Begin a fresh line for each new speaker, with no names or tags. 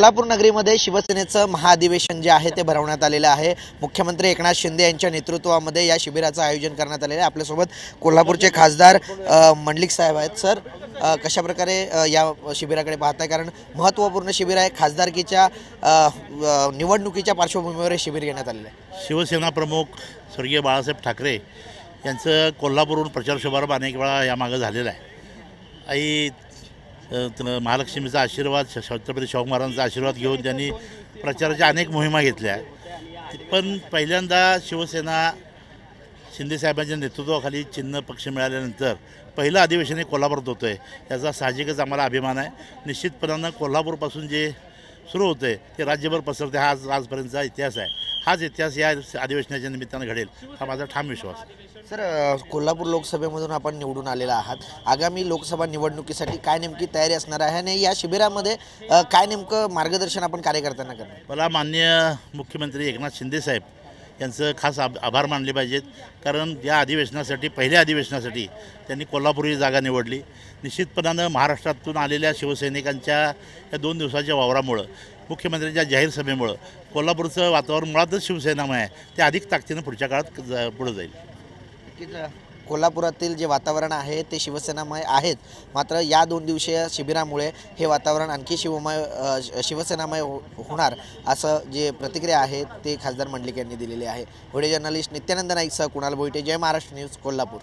कोल्हापूर नगरीमध्ये शिवसेनेचं महाअधिवेशन जे आहे ते भरवण्यात आलेलं आहे। मुख्यमंत्री एकनाथ शिंदे यांच्या नेतृत्वामध्ये या शिबिराचं आयोजन करण्यात आलेलं आहे। आपल्यासोबत कोल्हापूरचे खासदार मंडलिक साहेब आहेत। सर, कशा प्रकारे या शिबिराकडे पाहताय? कारण महत्त्वपूर्ण शिबिर आहे, खासदारकीच्या निवडणुकीच्या पार्श्वभूमीवर हे शिबिर घेण्यात आलेलं आहे।
शिवसेना प्रमुख स्वर्गीय बाळासाहेब ठाकरे यांचं कोल्हापूरहून प्रचार शुभारंभ अनेक वेळा यामागं झालेला आहे। आई महालक्ष्मीचा आशीर्वाद, छत्रपती शाहू महाराजांचा आशीर्वाद घेऊन त्यांनी प्रचाराच्या अनेक मोहिमा घेतल्या। पण पहिल्यांदा शिवसेना शिंदेसाहेबांच्या नेतृत्वाखाली चिन्ह पक्ष मिळाल्यानंतर पहिलं अधिवेशन हे कोल्हापूरात होतं आहे, याचा साहजिकच आम्हाला अभिमान आहे। निश्चितपणानं कोल्हापूरपासून जे सुरू होतं आहे ते राज्यभर पसरते, हा आजपर्यंतचा इतिहास आहे। हाच इतिहास या अधिवेशनाच्या निमित्तानं घडेल हा माझा ठाम विश्वास आहे।
सर, कोल्हापूर लोकसभेमधून आपण निवडून आलेला आहात। आगामी लोकसभा निवडणुकीसाठी काय नेमकी तयारी असणार आहे आणि या शिबिरामध्ये काय नेमकं मार्गदर्शन आपण कार्यकर्त्यांना करणार?
मला माननीय मुख्यमंत्री एकनाथ शिंदेसाहेब यांचं खास आभार मानले पाहिजेत, कारण या अधिवेशनासाठी, पहिल्या अधिवेशनासाठी त्यांनी कोल्हापूर ही जागा निवडली। निश्चितपणानं महाराष्ट्रातून आलेल्या शिवसैनिकांच्या या 2 दिवसाच्या वावरामुळं, मुख्यमंत्र्यांच्या जाहीर सभेमुळं कोल्हापूरचं वातावरण मुळातच शिवसेनामय आहे, ते अधिक ताकदीनं पुढच्या काळात पुढे जाईल।
कोल्हापुरातील जे वातावरण आहे ते शिवसेनामय आहेत, मात्र या 2 दिवसीय शिबिरामुळे हे वातावरण आणखी शिवसेनामय होणार असं जे प्रतिक्रिया आहे ते खासदार मंडलिक यांनी दिलेली आहे। व्हिडिओ जर्नलिस्ट नित्यानंद नाईकसह कुणाल भोईटे, जय महाराष्ट्र न्यूज, कोल्हापूर।